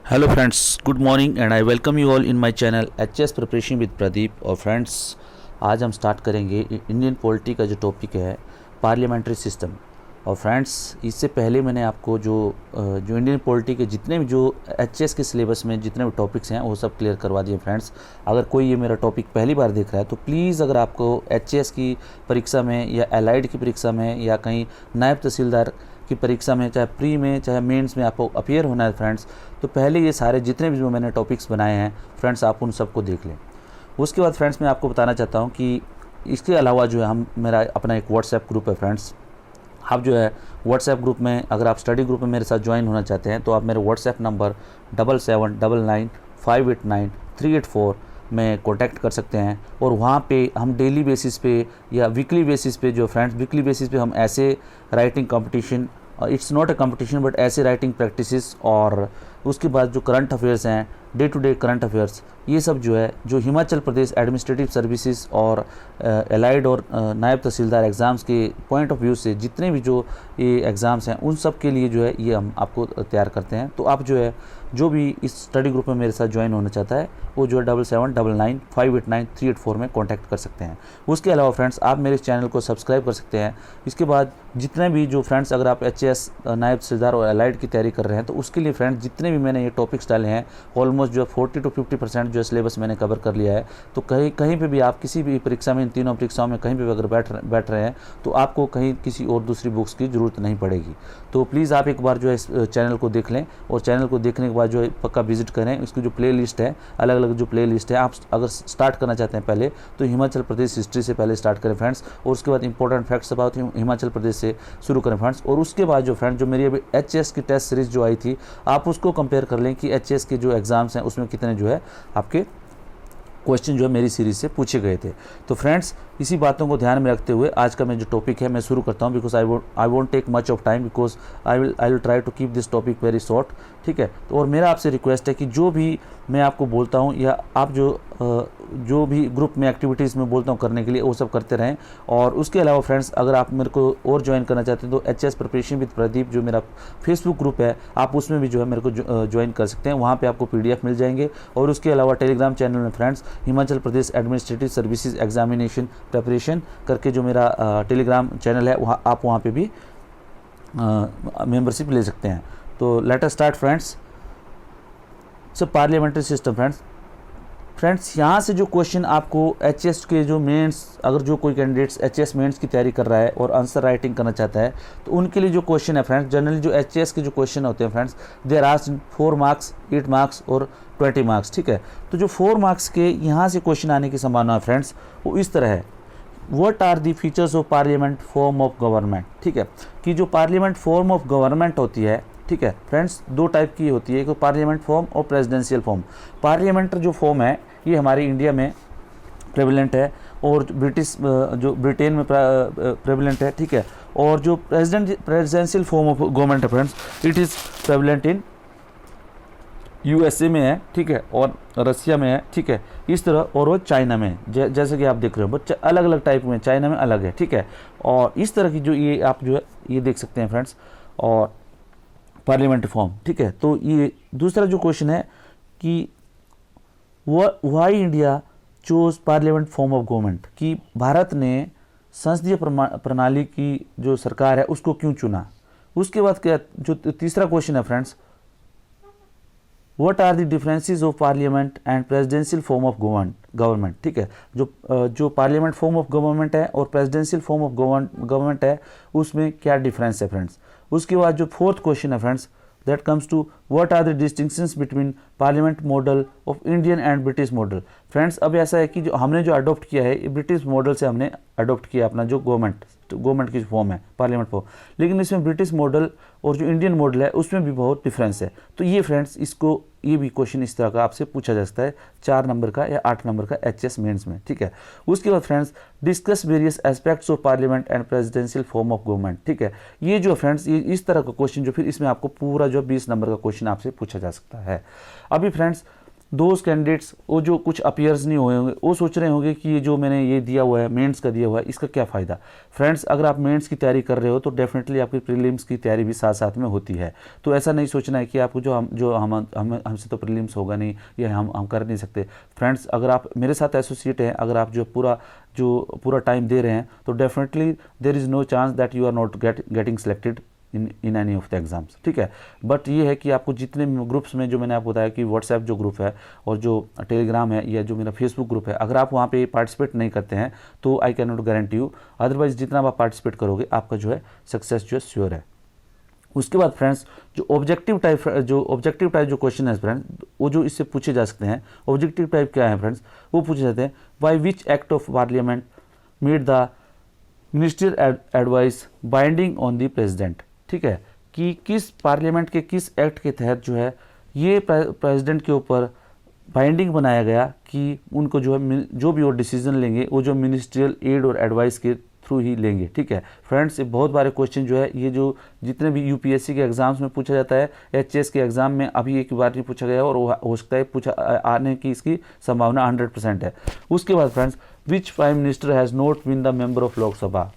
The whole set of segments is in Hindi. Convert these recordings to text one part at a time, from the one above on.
Hello friends, good morning and I welcome you all in my channel HS preparation with Pradeep. और फ्रेंड्स, आज हम स्टार्ट करेंगे इंडियन पॉलिटी का जो टॉपिक है पार्लियामेंट्री सिस्टम। और फ्रेंड्स, इससे पहले मैंने आपको जो इंडियन पॉलिटी के जितने भी जो एचएस के सिलेबस में जितने भी टॉपिक्स हैं वो सब क्लियर करवा दिए। फ्रेंड्स, अगर कोई ये मेरा टॉपिक पहली बार देख रहा है तो प्लीज़, अगर आपको एचएस की परीक्षा में या एलाइड की परीक्षा में या कहीं नायब तहसीलदार की परीक्षा में, चाहे प्री में चाहे मेंस में आपको अपीयर होना है फ्रेंड्स, तो पहले ये सारे जितने भी जो मैंने टॉपिक्स बनाए हैं फ्रेंड्स, आप उन सबको देख लें। उसके बाद फ्रेंड्स, मैं आपको बताना चाहता हूँ कि इसके अलावा जो है मेरा अपना एक व्हाट्सएप ग्रुप है फ्रेंड्स। आप जो है व्हाट्सएप ग्रुप में, अगर आप स्टडी ग्रुप में मेरे साथ ज्वाइन होना चाहते हैं तो आप मेरे व्हाट्सएप नंबर 7799589384 में कॉन्टैक्ट कर सकते हैं। और वहाँ पे हम डेली बेसिस पे या वीकली बेसिस पे जो फ्रेंड्स, वीकली बेसिस पे हम ऐसे writing competition, it's not a competition but ऐसे राइटिंग प्रैक्टिसेस, और उसके बाद जो करंट अफेयर्स हैं, day to day current affairs, ये सब जो है जो हिमाचल प्रदेश एडमिनिस्ट्रेटिव सर्विसेज और एलाइड और नायब तहसीलदार एग्ज़ाम्स के पॉइंट ऑफ व्यू से जितने भी जो ये एग्ज़ाम्स हैं उन सब के लिए जो है ये हम आपको तैयार करते हैं। तो आप जो है जो भी इस स्टडी ग्रुप में मेरे साथ ज्वाइन होना चाहता है वो जो है 7799589384 में कॉन्टैक्ट कर सकते हैं। उसके अलावा फ्रेंड्स, आप मेरे चैनल को सब्सक्राइब कर सकते हैं। इसके बाद जितने भी जो फ्रेंड्स, अगर आप एचएस नायब तहसीलदार और एलाइड की तैयारी कर रहे हैं तो उसके लिए फ्रेंड्स जितने भी मैंने ये टॉपिक्स डाले हैं, ऑलमोस्ट जो 40 to 50% जो सिलेबस मैंने कवर कर लिया है। तो कहीं पे भी आप किसी भी परीक्षा में, इन तीनों परीक्षाओं में कहीं पे भी अगर बैठ रहे हैं तो आपको कहीं किसी और दूसरी बुक्स की ज़रूरत नहीं पड़ेगी। तो प्लीज़ आप एक बार जो है इस चैनल को देख लें, और चैनल को देखने के बाद जो है पक्का विजिट करें। इसकी जो प्ले लिस्ट है, अलग अलग जो प्ले लिस्ट है, आप अगर स्टार्ट करना चाहते हैं पहले तो हिमाचल प्रदेश हिस्ट्री से पहले स्टार्ट करें फ्रेंड्स, और उसके बाद important facts about Himachal Pradesh से शुरू करें फ्रेंड्स। और उसके बाद जो फ्रेंड्स, जो मेरी अभी एचएस की टेस्ट सीरीज जो आई थी, आप उसको कंपेयर कर लें कि एचएस के जो एग्ज़ाम्स हैं उसमें कितने जो है आपके क्वेश्चन जो है मेरी सीरीज से पूछे गए थे। तो फ्रेंड्स, इसी बातों को ध्यान में रखते हुए आज का मैं जो टॉपिक है मैं शुरू करता हूं, because I won't take much of time, because I will try to keep this topic very short. ठीक है, तो और मेरा आपसे रिक्वेस्ट है कि जो भी मैं आपको बोलता हूं या आप जो भी ग्रुप में एक्टिविटीज़ में बोलता हूं करने के लिए, वो सब करते रहें। और उसके अलावा फ्रेंड्स, अगर आप मेरे को और ज्वाइन करना चाहते हैं तो एचएस प्रिपरेशन विद प्रदीप जो मेरा फेसबुक ग्रुप है, आप उसमें भी जो है मेरे को ज्वाइन कर सकते हैं। वहाँ पर आपको PDF मिल जाएंगे। और उसके अलावा टेलीग्राम चैनल में friends, Himachal Pradesh administrative services examination preparation करके जो मेरा टेलीग्राम चैनल है, वहाँ आप वहाँ पे भी मेंबरशिप ले सकते हैं। तो लेट अस स्टार्ट फ्रेंड्स। सो पार्लियामेंट्री सिस्टम फ्रेंड्स, यहाँ से जो क्वेश्चन आपको एचएस के जो मेंस, अगर जो कोई कैंडिडेट्स एचएस मेंस की तैयारी कर रहा है और आंसर राइटिंग करना चाहता है तो उनके लिए जो क्वेश्चन है फ्रेंड्स, जनरली जो एचएस के जो क्वेश्चन होते हैं friends, they are asked 4 marks, 8 marks और 20 मार्क्स। ठीक है, तो जो 4 मार्क्स के यहाँ से क्वेश्चन आने की संभावना है फ्रेंड्स, वो इस तरह है। What are the features of parliament form of government. ठीक है, कि जो पार्लियामेंट फॉर्म ऑफ गवर्नमेंट होती है, ठीक है फ्रेंड्स, 2 टाइप की होती है, एक पार्लियामेंट फॉर्म और प्रेसिडेंशियल फॉर्म। पार्लियामेंट जो फॉर्म है ये हमारे इंडिया में प्रेवलेंट है, और जो ब्रिटेन में प्रेवलेंट है। ठीक है, और जो प्रेसिडेंशियल फॉर्म ऑफ गवर्नमेंट है friends, it is prevalent in USA में है। ठीक है, और रसिया में है। ठीक है, इस तरह, और वो चाइना में है, जैसे कि आप देख रहे हो, बच्चे अलग अलग टाइप में, चाइना में अलग है। ठीक है, और इस तरह की जो ये आप जो है ये देख सकते हैं फ्रेंड्स, और पार्लियामेंट्री फॉर्म। ठीक है, तो ये दूसरा जो क्वेश्चन है कि why India chose parliament form of government, कि भारत ने संसदीय प्रणाली की जो सरकार है उसको क्यों चुना। उसके बाद क्या, जो तीसरा क्वेश्चन है friends, what are the differences of parliament and presidential form of government. ठीक है, जो पार्लियामेंट फॉर्म ऑफ गवर्नमेंट है और प्रेसिडेंशियल फॉर्म ऑफ गवर्नमेंट है, उसमें क्या डिफरेंस है फ्रेंड्स। उसके बाद जो फोर्थ क्वेश्चन है friends, that comes to what are the distinctions between parliament model of Indian and British model. Friends, अब ऐसा है कि जो हमने जो अडॉप्ट किया है, ब्रिटिश मॉडल से हमने अडॉप्ट किया अपना जो गवर्नमेंट की फॉर्म है, पार्लियामेंट फॉर्म, लेकिन इसमें ब्रिटिश मॉडल और जो इंडियन मॉडल है उसमें भी बहुत डिफरेंस है। तो ये फ्रेंड्स, ये भी क्वेश्चन इस तरह का आपसे पूछा जा सकता है 4 नंबर का या 8 नंबर का एचएस मेंस में। ठीक है, उसके बाद friends, discuss various aspects of parliament and presidential form of government. ठीक है, ये जो फ्रेंड्स, ये इस तरह का क्वेश्चन जो फिर इसमें आपको पूरा जो 20 नंबर का क्वेश्चन आपसे पूछा जा सकता है। अभी फ्रेंड्स, दोज कैंडिडेट्स वो जो कुछ अपीयर्स नहीं हुए होंगे वो सोच रहे होंगे कि ये जो मैंने ये दिया हुआ है मेंस का दिया हुआ है इसका क्या फ़ायदा। फ्रेंड्स अगर आप मेंस की तैयारी कर रहे हो तो डेफिनेटली आपकी प्रीलिम्स की तैयारी भी साथ साथ में होती है। तो ऐसा नहीं सोचना है कि आपको हमसे तो प्रीलिम्स होगा नहीं या हम कर नहीं सकते। फ्रेंड्स अगर आप मेरे साथ एसोसिएट हैं, अगर आप जो पूरा टाइम दे रहे हैं तो definitely there is no chance that you are not getting selected in any of the exams, ठीक है। बट ये है कि आपको जितने ग्रुप्स में जो मैंने आपको बताया कि व्हाट्सएप जो ग्रुप है और जो टेलीग्राम है या जो मेरा फेसबुक ग्रुप है, अगर आप वहाँ पे पार्टिसिपेट नहीं करते हैं तो I can not guarantee you, otherwise जितना आप पार्टिसिपेट करोगे आपका जो है सक्सेस जो है श्योर है। उसके बाद फ्रेंड्स जो ऑब्जेक्टिव टाइप जो क्वेश्चन है फ्रेंड्स वो जो इससे पूछे जा सकते हैं। ऑब्जेक्टिव टाइप क्या है फ्रेंड्स, वो पूछे जाते हैं by which act of parliament made the ministerial advice binding on the president, ठीक है, कि किस पार्लियामेंट के किस एक्ट के तहत जो है ये प्रेसिडेंट के ऊपर बाइंडिंग बनाया गया कि उनको जो है जो भी वो डिसीजन लेंगे वो जो मिनिस्ट्रियल एड और एडवाइस के थ्रू ही लेंगे, ठीक है। फ्रेंड्स ये बहुत बारे क्वेश्चन जो है ये जो जितने भी यूपीएससी के एग्जाम्स में पूछा जाता है, एचएस के एग्जाम में अभी एक बार नहीं पूछा गया और हो सकता है पूछा आने की इसकी संभावना 100% है। उसके बाद friends which prime minister has not been the member of Lok Sabha,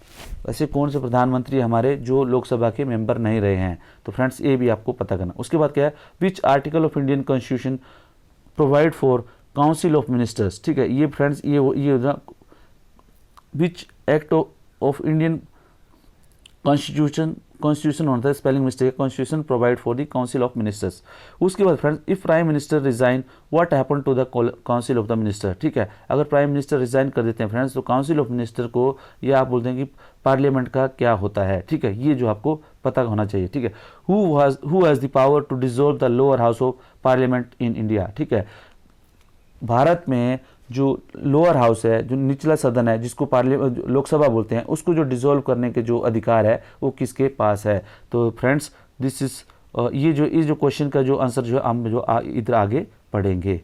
ऐसे कौन से प्रधानमंत्री हमारे जो लोकसभा के मेंबर नहीं रहे हैं, तो फ्रेंड्स ये भी आपको पता करना। उसके बाद क्या है, which article of Indian constitution provide for council of ministers, ठीक है। ये फ्रेंड्स ये which act of Indian constitution होता है, spelling mistake, constitution provide for the council of ministers. उसके बाद friends if prime minister resign what happen to the council of the minister, ठीक है। अगर प्राइम मिनिस्टर रिजाइन कर देते हैं फ्रेंड्स तो काउंसिल ऑफ मिनिस्टर को या आप बोलते हैं कि पार्लियामेंट का क्या होता है, ठीक है। ये जो आपको पता होना चाहिए, ठीक है। Who has the power to dissolve the lower house of parliament in India, ठीक है। भारत में जो लोअर हाउस है, जो निचला सदन है जिसको लोकसभा बोलते हैं, उसको जो डिसॉल्व करने के जो अधिकार है वो किसके पास है। तो फ्रेंड्स दिस इज ये जो क्वेश्चन का जो आंसर जो हम जो इधर आगे पढ़ेंगे,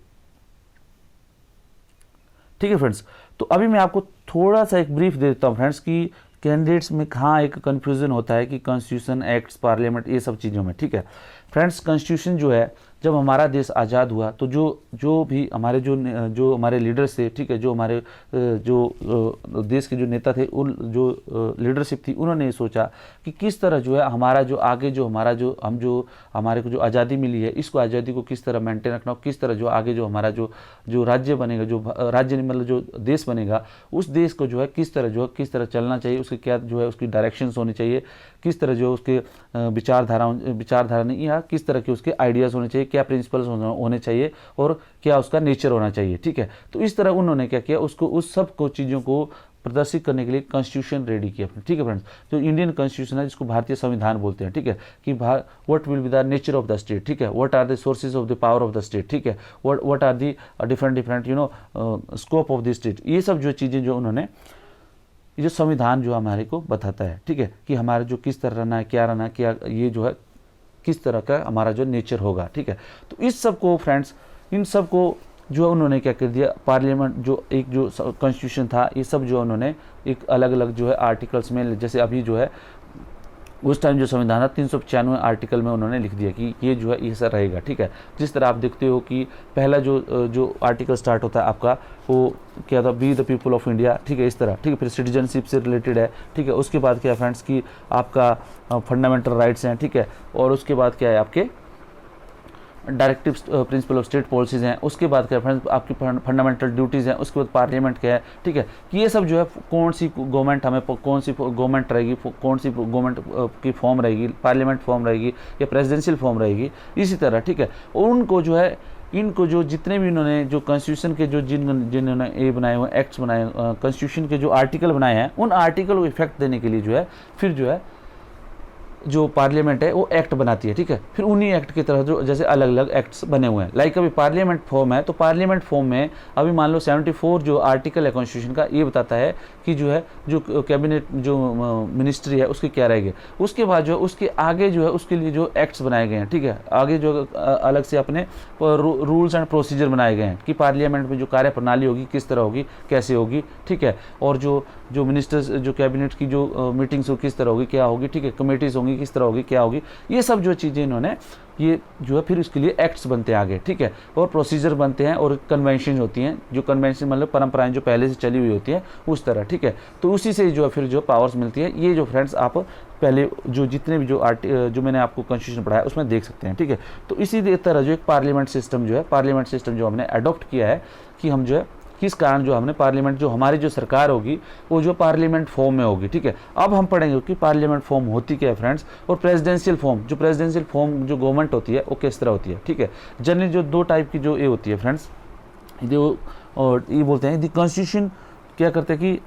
ठीक है फ्रेंड्स। तो अभी मैं आपको थोड़ा सा एक ब्रीफ दे देता हूँ फ्रेंड्स कि कैंडिडेट्स में कहाँ एक कन्फ्यूज़न होता है कि कॉन्स्टिट्यूशन, एक्ट्स, पार्लियामेंट, ये सब चीज़ों में, ठीक है। फ्रेंड्स कॉन्स्टिट्यूशन जो है जब हमारा देश आज़ाद हुआ तो जो भी हमारे जो हमारे लीडर्स थे, ठीक है, जो हमारे जो देश के जो नेता थे, उन जो लीडरशिप थी, उन्होंने ये सोचा कि किस तरह जो है हमारा जो आगे जो हमारा जो हमारे को जो आज़ादी मिली है इसको आज़ादी को किस तरह मेंटेन रखना, किस तरह जो आगे जो हमारा जो राज्य बनेगा, जो राज्य मतलब जो देश बनेगा, उस देश को जो है किस तरह चलना चाहिए, उसके क्या जो है उसकी डायरेक्शंस होनी चाहिए, किस तरह जो उसके विचारधारा नहीं, या किस तरह के उसके आइडियाज़ होने चाहिए, क्या प्रिंसिपल्स होने चाहिए और क्या उसका नेचर होना चाहिए, ठीक है। तो इस तरह उन्होंने क्या किया, उसको उस सब को चीज़ों को प्रदर्शित करने के लिए कॉन्स्टिट्यूशन रेडी किया, ठीक है फ्रेंड्स। जो इंडियन कॉन्स्टिट्यूशन है जिसको भारतीय संविधान बोलते हैं, ठीक है, कि what will be the nature of the state, ठीक है, what are the sources of the power of the state, ठीक है, what are the different scope of the state, ये सब जो चीज़ें जो उन्होंने ये जो संविधान जो हमारे को बताता है, ठीक है, कि हमारा जो किस तरह रहना है, क्या ये जो है किस तरह का हमारा जो नेचर होगा, ठीक है। तो इस सब को फ्रेंड्स इन सब को जो उन्होंने क्या कर दिया, पार्लियामेंट जो एक जो कॉन्स्टिट्यूशन था ये सब जो उन्होंने एक अलग अलग जो है आर्टिकल्स में, जैसे अभी जो है उस टाइम जो संविधान था 395 आर्टिकल में उन्होंने लिख दिया कि ये जो है ये सर रहेगा, ठीक है। जिस तरह आप देखते हो कि पहला जो आर्टिकल स्टार्ट होता है आपका वो क्या था, be the people of India, ठीक है, इस तरह, ठीक है। फिर सिटीजनशिप से रिलेटेड है, ठीक है। उसके बाद क्या है फ्रेंड्स कि आपका फंडामेंटल राइट्स हैं, ठीक है। और उसके बाद क्या है आपके directive principle of state policies हैं। उसके बाद क्या फ्रेंड्स आपकी फंडामेंटल ड्यूटीज़ हैं। उसके बाद पार्लियामेंट क्या है, ठीक है, कि ये सब जो है कौन सी गवर्नमेंट हमें कौन सी गवर्नमेंट रहेगी, कौन सी गवर्नमेंट की फॉर्म रहेगी, पार्लियामेंट फॉर्म रहेगी या प्रेसिडेंशियल फॉर्म रहेगी, इसी तरह, ठीक है। और उनको जो है इनको जो जितने भी उन्होंने जो कॉन्स्टिट्यूशन के जो जिन्होंने ये बनाए हुए एक्ट्स बनाए, कॉन्स्टिट्यूशन के जो आर्टिकल बनाए हैं, उन आर्टिकल को इफेक्ट देने के लिए जो है फिर जो है जो पार्लियामेंट है वो एक्ट बनाती है, ठीक है। फिर उन्हीं एक्ट की तरह जो जैसे अलग अलग एक्ट्स बने हुए हैं, लाइक अभी पार्लियामेंट फॉर्म है तो पार्लियामेंट फॉर्म में अभी मान लो 74 जो आर्टिकल है कॉन्स्टिट्यूशन का, ये बताता है कि जो है जो कैबिनेट जो मिनिस्ट्री है उसकी क्या रहेगी। उसके बाद जो उसके आगे जो है उसके लिए जो एक्ट्स बनाए गए हैं, ठीक है, आगे जो अलग से अपने रूल्स एंड प्रोसीजर बनाए गए हैं कि पार्लियामेंट में जो कार्य प्रणाली होगी किस तरह होगी, कैसे होगी, ठीक है। और जो मिनिस्टर्स जो कैबिनेट की जो मीटिंग्स हो किस तरह होगी, क्या होगी, ठीक है, कमेटीज़ होंगी होगी, किस तरह होगी, क्या होगी, ये सब जो चीज़ें इन्होंने ये जो है फिर उसके लिए एक्ट्स बनते हैं आगे, ठीक है, और प्रोसीजर बनते हैं और कन्वेंशन होती हैं, जो कन्वेंशन मतलब परंपराएं जो पहले से चली हुई होती हैं उस तरह, ठीक है। तो उसी से जो है फिर जो पावर्स मिलती है, ये जो फ्रेंड्स आप पहले जो जितने भी जो मैंने आपको कॉन्स्टिट्यूशन पढ़ाया उसमें देख सकते हैं, ठीक है। तो इसी तरह जो एक पार्लियामेंट सिस्टम जो है, पार्लियामेंट सिस्टम जो हमने अडॉप्ट किया है कि हम जो है किस कारण जो हमने पार्लियामेंट जो हमारी जो सरकार होगी वो जो पार्लियामेंट फॉर्म में होगी, ठीक है। अब हम पढ़ेंगे कि पार्लियामेंट फॉर्म होती क्या है फ्रेंड्स, और प्रेसिडेंशियल फॉर्म जो गवर्नमेंट होती है वो किस तरह होती है, ठीक है। जनरली जो दो टाइप की जो ये होती है फ्रेंड्स, और ये बोलते हैं द कॉन्स्टिट्यूशन क्या करते हैं कि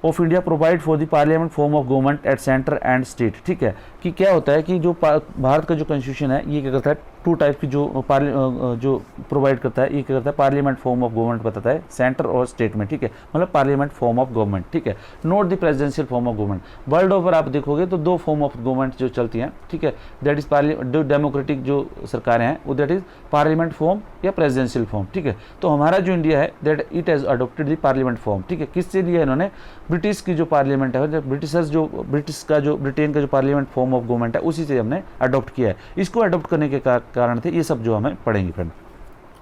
of India provide for the parliament form of government at centre and state, ठीक है। कि क्या होता है कि जो भारत का जो कॉन्स्टिट्यूशन है ये क्या करता है, टू टाइप की जो प्रोवाइड करता है, ये क्या करता है, पार्लियामेंट फॉर्म ऑफ गवर्नमेंट बताता है सेंटर और स्टेट में, ठीक है, मतलब पार्लियामेंट फॉर्म ऑफ गवर्नमेंट, ठीक है, not the presidential form of government. World over आप देखोगे तो दो फॉर्म ऑफ गवर्नमेंट जो चलती हैं, ठीक है, दैट इज जो डेमोक्रेटिक जो सरकारें हैं वो दैट इज पार्लियामेंट फॉर्म या प्रेसिडेंशियल फॉर्म, ठीक है। तो हमारा जो इंडिया है that it has adopted the parliament form, ठीक है। किससे लिया इन्होंने, ब्रिटिश की जो पार्लियामेंट है, ब्रिटेन का जो पार्लियामेंट फॉर्म ऑफ गवर्नमेंट है उसी से हमने अडॉप्ट किया है। इसको अडॉप्ट करने के कारण थे ये सब जो हमें पढ़ेंगे फ्रेंड।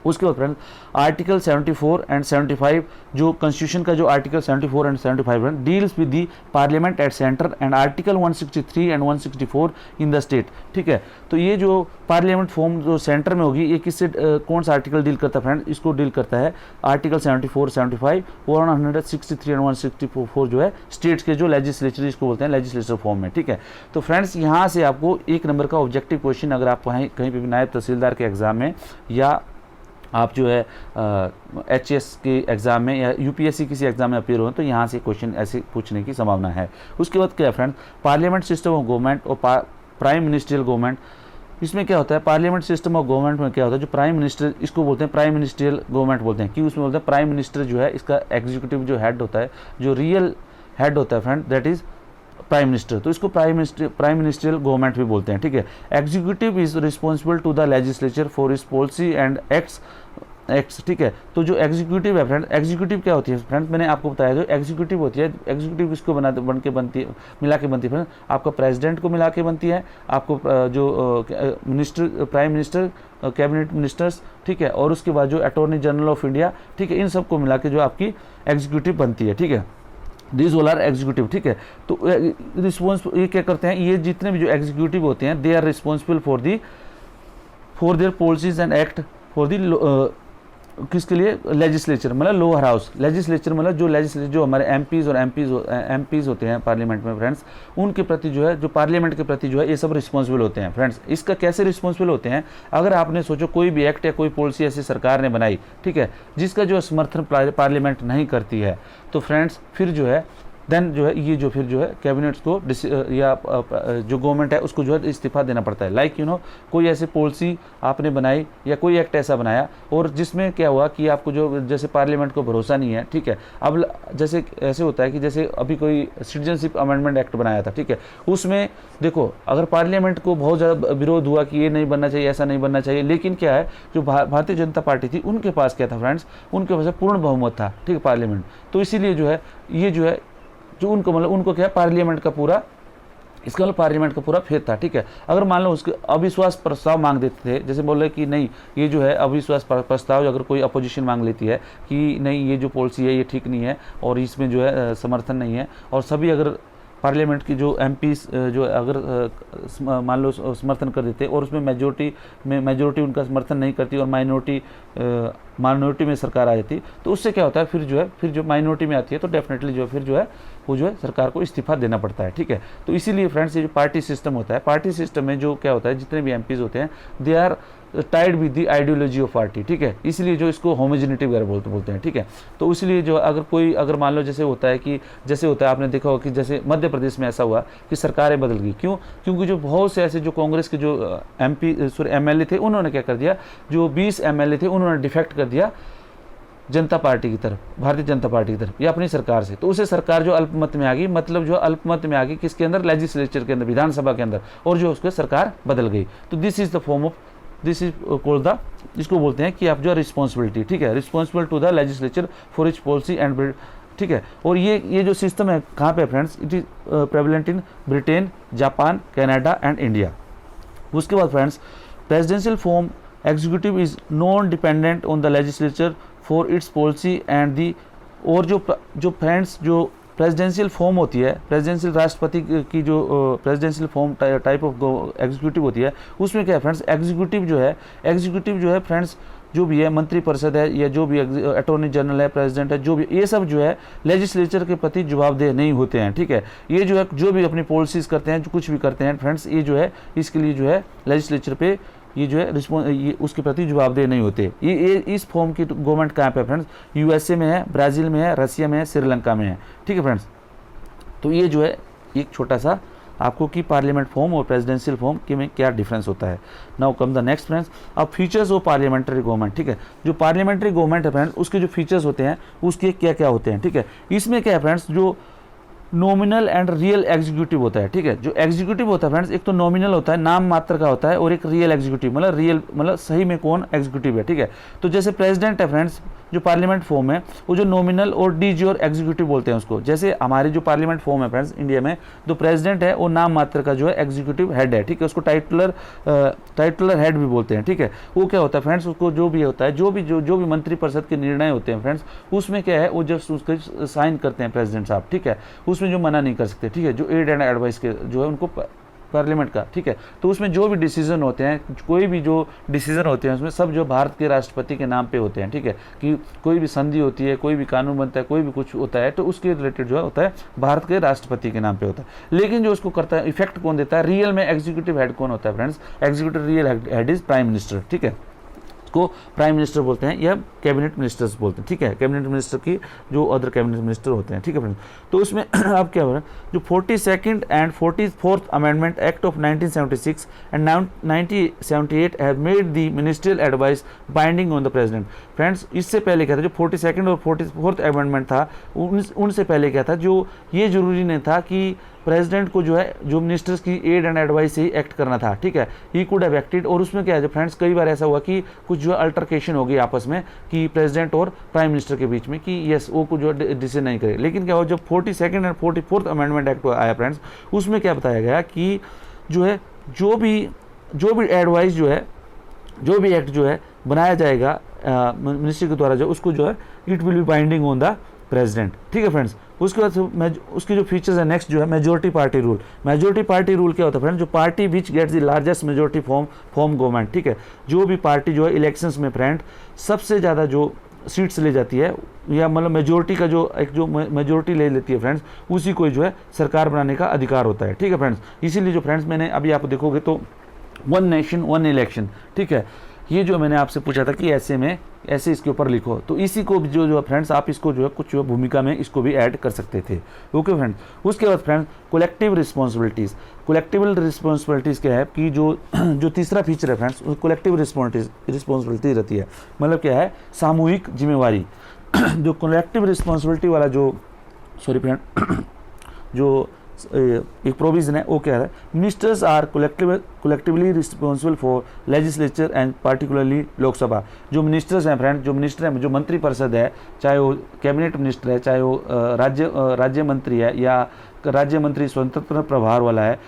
उसके बाद फ्रेंड आर्टिकल 74 एंड 75 जो कॉन्स्टिट्यूशन का जो article 74 and 75 deals with the parliament at centre and article 163 and 164 in the state, ठीक है। तो ये जो पार्लियामेंट फॉर्म जो सेंटर में होगी ये किससे कौन सा आर्टिकल डील करता है फ्रेंड, इसको डील करता है आर्टिकल 74, 75 और 163 एंड 164 जो है स्टेट्स के जो लेजिस्लेचर, इसको बोलते हैं लेजिस्लेचर फॉर्म में, ठीक है। तो फ्रेंड्स यहाँ से आपको एक नंबर का ऑब्जेक्टिव क्वेश्चन अगर आप कहीं पे भी नायब तहसीलदार के एग्जाम में या आप जो है HS के एग्ज़ाम में या UPSC किसी एग्ज़ाम में अपीयर हो तो यहाँ से क्वेश्चन ऐसे पूछने की संभावना है। उसके बाद क्या है friend, parliament system of government और प्राइम मिनिस्ट्रियल गवर्नमेंट। इसमें क्या होता है, पार्लियामेंट सिस्टम ऑफ गवर्नमेंट में क्या होता है, जो प्राइम मिनिस्टर, इसको बोलते हैं प्राइम मिनिस्ट्रियल गवर्नमेंट बोलते हैं, क्यों उसमें बोलते हैं प्राइम मिनिस्टर जो है इसका एग्जीक्यूटिव जो हेड होता है, जो रियल हेड होता है friend that is prime minister. तो इसको प्राइम मिनिस्ट्रियल गवर्नमेंट भी बोलते हैं, ठीक है। Executive is responsible to the legislature for his policy and acts, ठीक है। तो जो एग्जीक्यूटिव है फ्रेंड, एग्जीक्यूटिव क्या होती है फ्रेंड, मैंने आपको बताया जो एग्जीक्यूटिव होती है, एग्जीक्यूटिव किसको बनती है, मिला के बनती है फ्रेंड, आपका प्रेसिडेंट को मिला के बनती है, आपको जो minister, prime minister, cabinet ministers, ठीक है, और उसके बाद जो अटॉर्नी जनरल ऑफ इंडिया, ठीक है, इन सबको मिला के जो आपकी एग्जीक्यूटिव बनती है, ठीक है। दिस ऑल आर एग्जीक्यूटिव, ठीक है। तो ये क्या करते हैं, ये जितने भी जो एग्जीक्यूटिव होते हैं they are responsible for their policies and act for the किसके लिए, लेजिस्लेचर मतलब लोअर हाउस, लेजिस्लेचर मतलब जो लेजिस्लेचर जो हमारे एमपीज होते हैं पार्लियामेंट में फ्रेंड्स, उनके प्रति जो है, जो पार्लियामेंट के प्रति जो है ये सब रिस्पॉन्सिबल होते हैं फ्रेंड्स। इसका कैसे रिस्पॉन्सिबल होते हैं, अगर आपने सोचो कोई भी एक्ट या कोई पॉलिसी ऐसी सरकार ने बनाई, ठीक है, जिसका जो समर्थन पार्लियामेंट नहीं करती है, तो फ्रेंड्स फिर जो है देन जो है ये जो फिर जो है कैबिनेट्स को या जो गवर्नमेंट है उसको जो है इस्तीफा देना पड़ता है। लाइक कोई ऐसी पॉलिसी आपने बनाई या कोई एक्ट ऐसा बनाया और जिसमें क्या हुआ कि आपको जो जैसे पार्लियामेंट को भरोसा नहीं है, ठीक है। अब जैसे ऐसे होता है कि जैसे अभी कोई सिटीजनशिप अमेंडमेंट एक्ट बनाया था, ठीक है, उसमें देखो अगर पार्लियामेंट को बहुत ज़्यादा विरोध हुआ कि ये नहीं बनना चाहिए, ऐसा नहीं बनना चाहिए, लेकिन क्या है जो भारतीय जनता पार्टी थी उनके पास क्या था फ्रेंड्स, उनके पास पूर्ण बहुमत था, ठीक है, पार्लियामेंट। तो इसीलिए जो है ये जो है जो उनको मतलब उनको क्या पार्लियामेंट का पूरा, इसका मतलब पार्लियामेंट का पूरा फेथ था, ठीक है। अगर मान लो उसके अविश्वास प्रस्ताव मांग देते थे, जैसे बोल रहे कि नहीं ये जो है अविश्वास प्रस्ताव, अगर कोई अपोजिशन मांग लेती है कि नहीं ये जो पॉलिसी है ये ठीक नहीं है और इसमें जो है समर्थन नहीं है, और सभी अगर पार्लियामेंट की जो एमपीस जो अगर मान लो समर्थन कर देते और उसमें मेजोरिटी उनका समर्थन नहीं करती और माइनॉरिटी में सरकार आ जाती, तो उससे क्या होता है फिर जो माइनॉरिटी में आती है तो डेफिनेटली जो है वो जो है सरकार को इस्तीफा देना पड़ता है, ठीक है। तो इसीलिए फ्रेंड्स ये जो पार्टी सिस्टम होता है, पार्टी सिस्टम में जो क्या होता है जितने भी एमपीज होते हैं they are tied with the ideology of party, ठीक है। इसलिए जो इसको होमोजेनिटी वगैरह बोलते हैं, ठीक है। तो इसलिए जो अगर मान लो जैसे होता है आपने देखा होगा कि जैसे मध्य प्रदेश में ऐसा हुआ कि सरकारें बदल गई, क्योंकि जो बहुत से ऐसे जो कांग्रेस के जो एमएलए थे उन्होंने क्या कर दिया, जो 20 एमएलए थे उन्होंने डिफेक्ट कर दिया जनता पार्टी की तरफ, भारतीय जनता पार्टी की तरफ या अपनी सरकार से। तो उसे सरकार जो अल्पमत में आ गई, मतलब जो अल्पमत में आ गई किसके अंदर, लेजिस्लेचर के अंदर, विधानसभा के अंदर, और जो उसके सरकार बदल गई। तो दिस इज कॉल्ड द, इसको बोलते हैं कि आप जो रिस्पॉन्सिबिलिटी, ठीक है, responsible to the legislature for each policy and ठीक है। और ये जो सिस्टम है कहाँ पे friends, it is prevalent in Britain, Japan, Canada and India. उसके बाद friends presidential form executive is non dependent on the legislature for its policy and the, और जो फ्रेंड्स जो प्रेसिडेंशियल फॉर्म होती है, प्रेसिडेंशियल राष्ट्रपति की जो presidential form type of executive होती है, उसमें क्या है फ्रेंड्स, एग्जीक्यूटिव जो है फ्रेंड्स, जो भी है मंत्री परिषद है या जो भी अटॉर्नी जनरल है, प्रेसिडेंट है, जो भी, ये सब जो है लेजिस्लेचर के प्रति जवाबदेह नहीं होते हैं, ठीक है। ये जो है जो भी अपनी पॉलिसीज करते हैं, जो कुछ भी करते हैं फ्रेंड्स, ये जो है इसके लिए जो है लेजिस्लेचर पे ये जो है ये उसके प्रति जवाबदेह नहीं होते। ये इस फॉर्म की गवर्नमेंट कहाँ पे है फ्रेंड्स, यूएसए में है, ब्राज़ील में है, रसिया में है, श्रीलंका में है, ठीक है फ्रेंड्स। तो ये जो है एक छोटा सा आपको कि पार्लियामेंट फॉर्म और प्रेसिडेंशियल फॉर्म के में क्या डिफरेंस होता है। Now come the next friends, अब फीचर्स ऑफ पार्लियामेंट्री गवर्नमेंट, ठीक है। जो पार्लियामेंट्री गवर्नमेंट है फ्रेंड्स, उसके जो फीचर्स होते हैं उसके क्या क्या होते हैं, ठीक है। इसमें क्या है फ्रेंड्स, जो नॉमिनल एंड रियल एग्जीक्यूटिव होता है, ठीक है। जो एग्जीक्यूटिव होता है फ्रेंड्स, एक तो नॉमिनल होता है, नाम मात्र का होता है, और एक रियल एग्जीक्यूटिव मतलब रियल मतलब सही में कौन एग्जीक्यूटिव है, ठीक है। तो जैसे प्रेसिडेंट है फ्रेंड्स, जो पार्लियामेंट फॉर्म है वो जो नॉमिनल और डी ज्योर एग्जीक्यूटिव बोलते हैं उसको। जैसे हमारी जो पार्लियामेंट फॉर्म है फ्रेंड्स इंडिया में, जो प्रेसिडेंट है वो नाम मात्र का जो है एग्जीक्यूटिव हेड है, ठीक है। उसको टाइटुलर हेड भी बोलते हैं, ठीक है। वो क्या होता है फ्रेंड्स, उसको जो भी होता है, जो भी मंत्री परिषद के निर्णय होते हैं फ्रेंड्स, उसमें क्या है वो जब उसके साइन करते हैं प्रेसिडेंट साहब, ठीक है, उसमें जो मना नहीं कर सकते, ठीक है। जो एड एंड एडवाइस के जो है उनको पार्लियामेंट का, ठीक है। तो उसमें जो भी डिसीजन होते हैं, कोई भी जो डिसीजन होते हैं उसमें सब जो भारत के राष्ट्रपति के नाम पे होते हैं, ठीक है। कि कोई भी संधि होती है, कोई भी कानून बनता है, कोई भी कुछ होता है, तो उसके रिलेटेड जो है होता है भारत के राष्ट्रपति के नाम पे होता है। लेकिन जो उसको करता है, इफेक्ट कौन देता है, रियल में एग्जीक्यूटिव हेड कौन होता है friends, executive real head is prime minister, ठीक है। को प्राइम मिनिस्टर बोलते हैं या कैबिनेट मिनिस्टर्स बोलते हैं, ठीक है। कैबिनेट मिनिस्टर की जो अदर कैबिनेट मिनिस्टर होते हैं, ठीक है फ्रेंड्स। तो उसमें आप क्या हो रहा है, जो 42nd and 44th amendment act of 1976 and 1978 have made the ministerial advice binding on the president. Friends इससे पहले क्या था, जो 42nd और 44th अमेंडमेंट था, उनसे पहले क्या था, जो ये जरूरी नहीं था कि प्रेसिडेंट को जो है जो मिनिस्टर्स की एड एंड एडवाइस से ही एक्ट करना था, ठीक है। ही कुड हैव एक्टेड, और उसमें क्या है फ्रेंड्स, कई बार ऐसा हुआ कि कुछ जो अल्टरकेशन हो गई आपस में कि प्रेसिडेंट और प्राइम मिनिस्टर के बीच में कि यस वो कुछ जो डिसीजन नहीं करे। लेकिन क्या हुआ, जब 42nd and 44th amendment act आया फ्रेंड्स, उसमें क्या बताया गया कि जो है जो भी एडवाइस जो है, जो भी एक्ट जो है बनाया जाएगा मिनिस्ट्री के द्वारा, जो उसको जो है it will be binding on the president, ठीक है फ्रेंड्स। उसके बाद उसके जो फीचर्स है नेक्स्ट जो है majority party rule. Majority party rule क्या होता है फ्रेंड, जो party which gets the largest majority form government, ठीक है। जो भी पार्टी जो है इलेक्शंस में फ्रेंड सबसे ज़्यादा जो सीट्स ले जाती है, या मतलब मेजोरिटी का जो एक जो मेजोरिटी ले लेती है फ्रेंड्स, उसी को जो है सरकार बनाने का अधिकार होता है, ठीक है फ्रेंड्स। इसीलिए जो फ्रेंड्स मैंने अभी आप देखोगे तो 1 नेशन 1 इलेक्शन, ठीक है, ये जो मैंने आपसे पूछा था कि ऐसे इसके ऊपर लिखो, तो इसी को जो फ्रेंड्स आप इसको जो है कुछ जो भूमिका में इसको भी ऐड कर सकते थे, ओके फ्रेंड्स। उसके बाद friends collective responsibilities. Collective responsibilities क्या है कि जो तीसरा फीचर है फ्रेंड्स, कोलेक्टिव रिस्पॉन्सिबिलिटी रहती है, मतलब क्या है, सामूहिक जिम्मेवारी। जो कोलेक्टिव रिस्पॉन्सिबिलिटी वाला जो फ्रेंड जो एक प्रोविजन है वो क्या है, ministers are collectively responsible for legislature and particularly Lok Sabha. जो मिनिस्टर्स हैं फ्रेंड, जो मंत्री परिषद है, चाहे वो कैबिनेट मिनिस्टर है, चाहे वो राज्य मंत्री है या राज्य मंत्री स्वतंत्र प्रभार वाला है,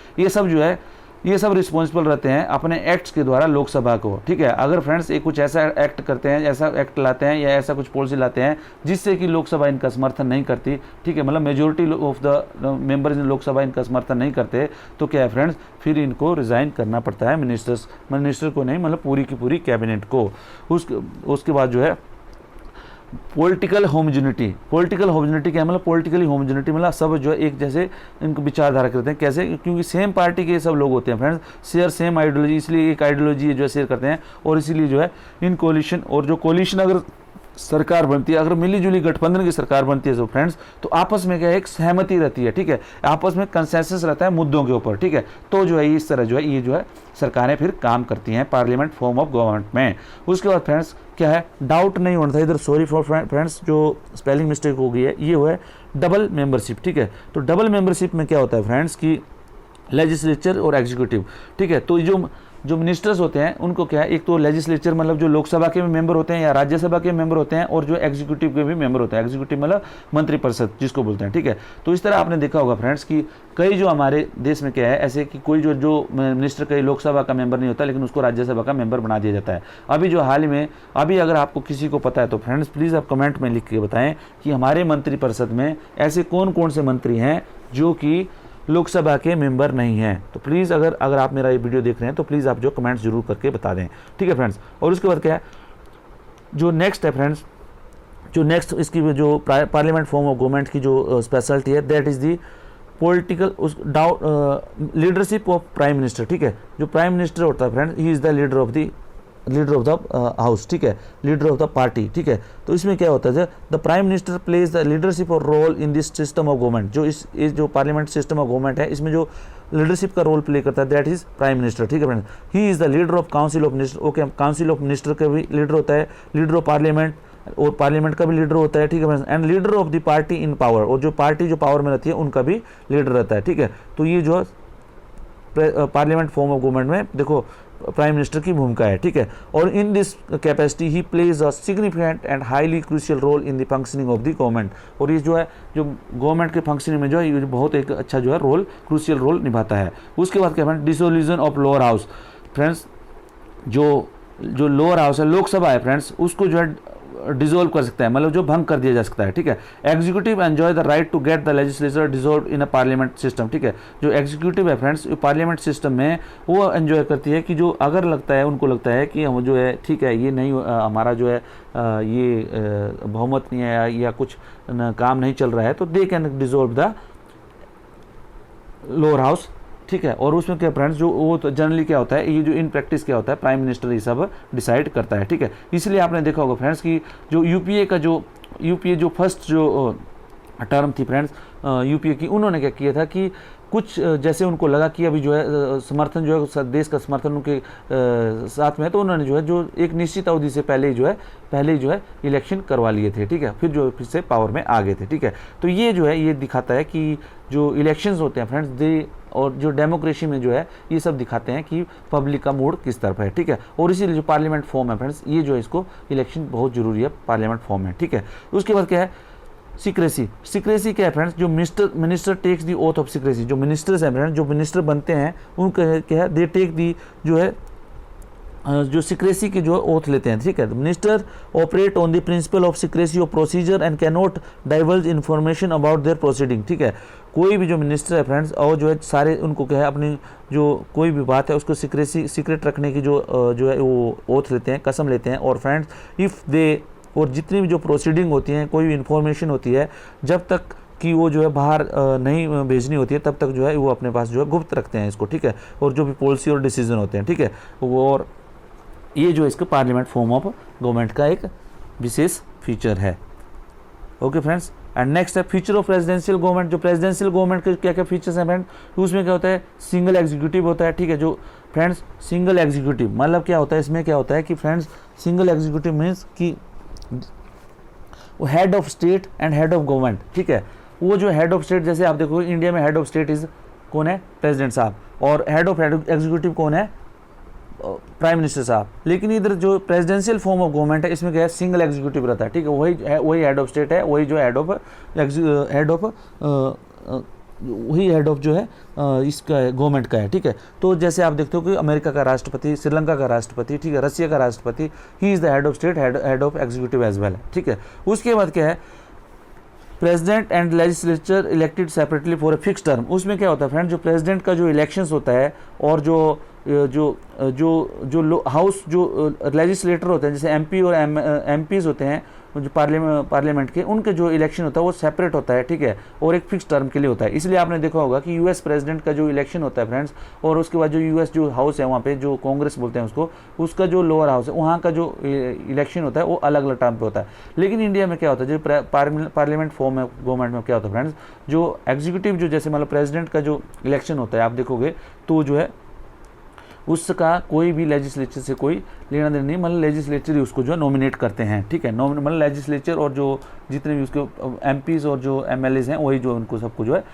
ये सब रिस्पॉन्सिबल रहते हैं अपने एक्ट्स के द्वारा लोकसभा को, ठीक है। अगर फ्रेंड्स ये कुछ ऐसा एक्ट करते हैं, ऐसा एक्ट लाते हैं या ऐसा कुछ पॉलिसी लाते हैं जिससे कि लोकसभा इनका समर्थन नहीं करती, ठीक है, मतलब majority of the members in Lok Sabha इनका समर्थन नहीं करते, तो क्या है फ्रेंड्स, फिर इनको रिज़ाइन करना पड़ता है मिनिस्टर को नहीं, मतलब पूरी की पूरी कैबिनेट को। उसके बाद जो है पॉलिटिकल होमोजेनिटी क्या है, मतलब पॉलिटिकली होमोजेनिटी मतलब सब जो है एक जैसे इनको विचारधारा करते हैं। कैसे, क्योंकि सेम पार्टी के सब लोग होते हैं फ्रेंड्स, शेयर सेम आइडियोलॉजी, इसलिए एक आइडियोलॉजी जो है शेयर करते हैं, और इसीलिए जो है इन कोलिशन, और जो कोलिशन अगर सरकार बनती है, अगर मिलीजुली गठबंधन की सरकार बनती है तो फ्रेंड्स, तो आपस में क्या एक सहमति रहती है, ठीक है, आपस में कंसेंसस रहता है मुद्दों के ऊपर, ठीक है। तो जो है इस तरह जो है ये जो है सरकारें फिर काम करती हैं पार्लियामेंट फॉर्म ऑफ गवर्नमेंट में। उसके बाद फ्रेंड्स क्या है, डाउट नहीं होना था इधर, सॉरी फॉर फ्रेंड्स जो स्पेलिंग मिस्टेक हो गई है, ये हुआ है डबल मेंबरशिप, ठीक है। तो डबल मेंबरशिप में क्या होता है फ्रेंड्स की लेजिस्लेचर और एग्जीक्यूटिव, ठीक है। तो जो जो मिनिस्टर्स होते हैं उनको क्या है, एक तो लेजिस्लेचर मतलब जो लोकसभा के भी मेंबर होते हैं या राज्यसभा के मेंबर होते हैं, और जो एग्जीक्यूटिव के भी मेंबर होते हैं। एग्जीक्यूटिव मतलब मंत्रिपरिषद जिसको बोलते हैं, ठीक है। तो इस तरह आपने देखा होगा फ्रेंड्स कि कई जो हमारे देश में क्या है ऐसे कि कोई जो मिनिस्टर कई लोकसभा का मेंबर नहीं होता, लेकिन उसको राज्यसभा का मेंबर बना दिया जाता है। अभी जो हाल ही में अभी अगर आपको किसी को पता है तो फ्रेंड्स प्लीज़ आप कमेंट में लिख के बताएं कि हमारे मंत्रिपरिषद में ऐसे कौन कौन से मंत्री हैं जो कि लोकसभा के मेंबर नहीं हैं। तो प्लीज़ अगर आप मेरा ये वीडियो देख रहे हैं तो प्लीज़ आप जो कमेंट्स जरूर करके बता दें, ठीक है फ्रेंड्स। और उसके बाद क्या है जो नेक्स्ट है फ्रेंड्स, जो नेक्स्ट इसकी जो पार्लियामेंट फॉर्म ऑफ गवर्नमेंट की जो स्पेशलिटी है that is the political leadership of prime minister, ठीक है। जो प्राइम मिनिस्टर होता है friends, he is the leader of the house, ठीक है, लीडर ऑफ द पार्टी, ठीक है। तो इसमें क्या होता है, the prime minister plays the leadership और role in this system of government. जो इस जो पार्लियामेंट सिस्टम ऑफ गवर्नमेंट है इसमें जो लीडरशिप का रोल प्ले करता है दैट इज प्राइम मिनिस्टर, ठीक है friends. He is the leader of council of minister, okay, council of minister का भी लीडर होता है, लीडर ऑफ पार्लियामेंट और पार्लियामेंट का भी लीडर होता है, ठीक है friends. And leader of the party in power, और जो पार्टी जो पावर में रहती है उनका भी लीडर रहता है, ठीक है। तो ये जो पार्लियामेंट फॉर्म ऑफ गवर्नमेंट में देखो प्राइम मिनिस्टर की भूमिका है, ठीक है। और in this capacity he plays a significant and highly crucial role in the functioning of the government. और ये जो है जो गवर्नमेंट के फंक्शनिंग में जो है ये बहुत एक अच्छा जो है रोल क्रूशियल रोल निभाता है। उसके बाद क्या है dissolution of lower house, friends जो लोअर हाउस है लोकसभा है फ्रेंड्स, उसको जो है डिसॉल्व कर सकता है, मतलब जो भंग कर दिया जा सकता है, ठीक है। Executive enjoy the right to get the legislature dissolve in a parliament system, ठीक है। जो एग्जीक्यूटिव है फ्रेंड्स पार्लियामेंट सिस्टम में वो एंजॉय करती है कि जो अगर लगता है उनको लगता है कि हम जो है ठीक है ये नहीं हमारा जो है ये बहुमत नहीं है या कुछ काम नहीं चल रहा है, तो they can dissolve the lower house, ठीक है। और उसमें क्या फ्रेंड्स जो वो तो जनरली क्या होता है, ये जो इन प्रैक्टिस क्या होता है प्राइम मिनिस्टर ये सब डिसाइड करता है, ठीक है। इसलिए आपने देखा होगा फ्रेंड्स कि जो यूपीए जो फर्स्ट जो टर्म थी फ्रेंड्स यूपीए की, उन्होंने क्या किया था कि कुछ जैसे उनको लगा कि अभी जो है समर्थन जो है देश का समर्थन उनके साथ में, तो उन्होंने जो है जो एक निश्चित अवधि से पहले ही जो है इलेक्शन करवा लिए थे, ठीक है। फिर जो फिर से पावर में आ गए थे, ठीक है। तो ये जो है ये दिखाता है कि जो इलेक्शंस होते हैं फ्रेंड्स दे और जो डेमोक्रेसी में जो है ये सब दिखाते हैं कि पब्लिक का मूड किस तरफ है, ठीक है। और इसीलिए जो पार्लियामेंट फॉर्म है फ्रेंड्स ये जो है इसको इलेक्शन बहुत जरूरी है पार्लियामेंट फॉर्म में, ठीक है। उसके बाद क्या है सिक्रेसी क्या है फ्रेंड्स, जो minister takes the oath of secrecy. जो मिनिस्टर्स हैं फ्रेंड्स, जो मिनिस्टर बनते हैं उनका क्या है दे टेक दी जो है जो सिक्रेसी की जो ओथ लेते हैं, ठीक है। Minister operate on the principle of secrecy of procedure and can not diverge information about their proceeding, ठीक है। कोई भी जो मिनिस्टर है फ्रेंड्स और जो है सारे उनको क्या है अपनी जो कोई भी बात है उसको सीक्रेट रखने की जो है वो ओथ लेते हैं, कसम लेते हैं। और फ्रेंड्स इफ़ दे और जितनी भी जो प्रोसीडिंग होती हैं कोई भी इन्फॉर्मेशन होती है जब तक कि वो जो है बाहर नहीं भेजनी होती है तब तक जो है वो अपने पास जो है गुप्त रखते हैं इसको, ठीक है। और जो भी पॉलिसी और डिसीजन होते हैं, ठीक है, वो और ये जो इसका पार्लियामेंट फॉर्म ऑफ गवर्नमेंट का एक विशेष फीचर है। ओके फ्रेंड्स, एंड नेक्स्ट है फीचर ऑफ प्रेसिडेंशियल गवर्नमेंट। जो प्रेसिडेंशियल गवर्नमेंट के क्या क्या फीचर्स हैं फ्रेंड, उसमें क्या होता है सिंगल एग्जीक्यूटिव होता है, ठीक है। जो फ्रेंड्स सिंगल एग्जीक्यूटिव मतलब क्या होता है, इसमें क्या होता है कि फ्रेंड्स सिंगल एग्जीक्यूटिव मीन्स कि वो head of state and head of government, ठीक है। वो जो हेड ऑफ स्टेट जैसे आप देखो इंडिया में हेड ऑफ स्टेट इज कौन है, प्रेसिडेंट साहब, और हेड ऑफ एग्जीक्यूटिव कौन है, प्राइम मिनिस्टर साहब। लेकिन इधर जो प्रेसिडेंशियल फॉर्म ऑफ गवर्नमेंट है इसमें क्या है सिंगल एग्जीक्यूटिव रहता है, ठीक है। वही हेड ऑफ स्टेट है, वही जो हेड ऑफ जो है इसका गवर्नमेंट का है, ठीक है। तो जैसे आप देखते हो कि अमेरिका का राष्ट्रपति, श्रीलंका का राष्ट्रपति, ठीक है, रसिया का राष्ट्रपति, he is the head of state, head of executive as well, ठीक है। उसके बाद क्या है president and legislature elected separately for a fix term. उसमें क्या होता है फ्रेंड, जो प्रेसिडेंट का जो इलेक्शंस होता है और जो हाउस जो लेजिस्लेटर होते हैं जैसे एमपी और एमपीज होते हैं जो पार्लियामेंट के, उनके जो इलेक्शन होता है वो सेपरेट होता है, ठीक है, और एक फिक्स टर्म के लिए होता है। इसलिए आपने देखा होगा कि यूएस प्रेसिडेंट का जो इलेक्शन होता है फ्रेंड्स, और उसके बाद जो यूएस जो हाउस है वहाँ पे जो कांग्रेस बोलते हैं उसको, उसका जो लोअर हाउस है वहाँ का जो इलेक्शन होता है वो अलग अलग टर्म पे होता है। लेकिन इंडिया में क्या होता है, जो पार्लियामेंट फॉर्म है गवर्नमेंट में क्या होता है फ्रेंड्स, जो एग्जीक्यूटिव जो जैसे मतलब प्रेसिडेंट का जो इलेक्शन होता है आप देखोगे तो जो है उसका कोई भी लेजिस्लेचर से कोई लेना देना नहीं, मतलब लेजिस्लेचर ही उसको जो है नॉमिनेट करते हैं, ठीक है। मतलब लेजिस्लेचर और जो जितने भी उसके एमपीज और जो एमएलएज हैं वही जो उनको सबको जो है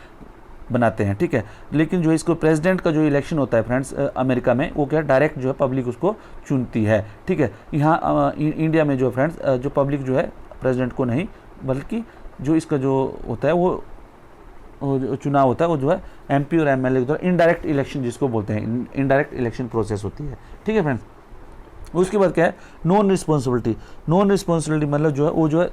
बनाते हैं, ठीक है। लेकिन जो इसको प्रेसिडेंट का जो इलेक्शन होता है फ्रेंड्स अमेरिका में, वो क्या डायरेक्ट जो है पब्लिक उसको चुनती है, ठीक है। यहाँ इंडिया में जो फ्रेंड्स जो पब्लिक जो है प्रेसिडेंट को नहीं, बल्कि जो इसका जो होता है वो चुनाव होता है वो जो है एमपी और एमएलए के द्वारा इनडायरेक्ट इलेक्शन जिसको बोलते हैं, इनडायरेक्ट इलेक्शन प्रोसेस होती है, ठीक है फ्रेंड्स। उसके बाद क्या है नॉन रिस्पॉन्सिबिलिटी। नॉन रिस्पॉन्सिबिलिटी मतलब जो है वो जो है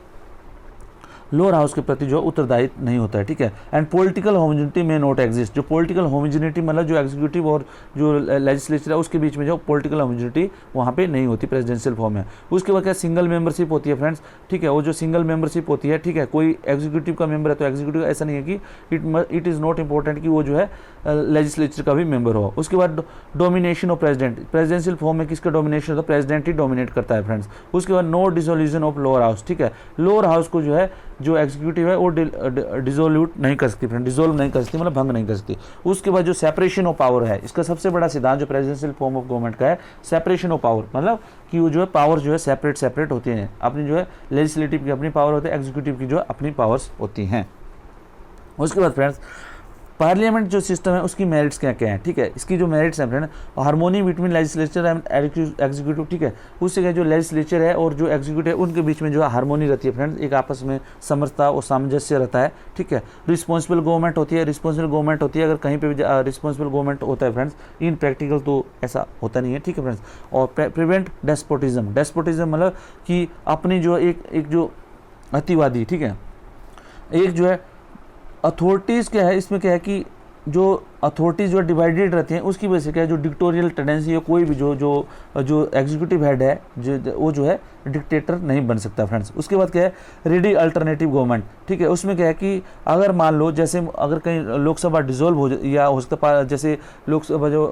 लोअर हाउस के प्रति जो उत्तरदायित्व नहीं होता है, ठीक है। एंड पॉलिटिकल होमोजेनिटी में नॉट एग्जिस्ट। जो पॉलिटिकल होमोजेनिटी मतलब जो एग्जीक्यूटिव और जो लेजिस्लेचर है उसके बीच में जो पॉलिटिकल होमोजेनिटी वहाँ पे नहीं होती प्रेसिडेंशियल फॉर्म में। उसके बाद क्या सिंगल मेंबरशिप होती है फ्रेंड्स, ठीक है। वो जो सिंगल मेंबरशिप होती है, ठीक है, कोई एग्जीक्यूटिव का मेंबर है तो एग्जीक्यूटिव ऐसा नहीं है कि इट इज़ नॉट इंपॉर्टेंट कि वो जो है लेजिस्लेचर का भी मेंबर हो। उसके बाद domination of president. Presidential form में किसका डोमिनेशन होता है, प्रेसिडेंट ही डोमिनेट करता है फ्रेंड्स। उसके बाद no dissolution of lower house, ठीक है। लोअर हाउस को जो है जो एग्जीक्यूटिव है वो डिसोल्यूट नहीं कर सकती फ्रेंड, डिसोल्व नहीं कर सकती मतलब भंग नहीं कर सकती। उसके बाद जो सेपरेशन ऑफ पावर है, इसका सबसे बड़ा सिद्धांत जो प्रेसिडेंशियल फॉर्म ऑफ गवर्नमेंट का है, सेपरेशन ऑफ पावर मतलब कि वो जो है पावर जो है सेपरेट होती हैं। अपनी जो है लेजिस्लेटिव की अपनी पावर होती है, एग्जीक्यूटिव की जो है अपनी पावर्स होती हैं। उसके बाद फ्रेंड्स पार्लियामेंट जो सिस्टम है उसकी मेरिट्स क्या क्या हैं, ठीक है। इसकी जो मेरिट्स हैं friend, harmony between legislature and executive, ठीक है। उससे क्या जो लेजिस्लेचर है और जो एग्जीक्यूटिव है उनके बीच में जो है हार्मोनी रहती है फ्रेंड्स, एक आपस में समझता और सामंजस्य रहता है, ठीक है। रिस्पॉन्सिबल गवर्नमेंट होती है, रिस्पॉन्सिबल गवर्नमेंट होती है। अगर कहीं पे भी रिस्पॉन्सिबल गवर्नमेंट होता है फ्रेंड्स, इन प्रैक्टिकल तो ऐसा होता नहीं है, ठीक है फ्रेंड्स। और प्रिवेंट डेस्पोटिज्म। डेस्पोटिज्म मतलब कि अपनी जो एक जो अतिवादी, ठीक है, एक जो है अथॉरिटीज़ क्या है, इसमें क्या है कि जो अथॉरिटीज़ जो डिवाइडेड रहती हैं उसकी वजह से क्या है जो डिक्टोरियल टेंडेंसी है, कोई भी जो एग्जीक्यूटिव हेड है वो जो है डिक्टेटर नहीं बन सकता फ्रेंड्स। उसके बाद क्या है रेडी अल्टरनेटिव गवर्नमेंट, ठीक है। उसमें क्या है कि अगर मान लो जैसे अगर कहीं लोकसभा डिसॉल्व हो या हो सकता जैसे लोकसभा जो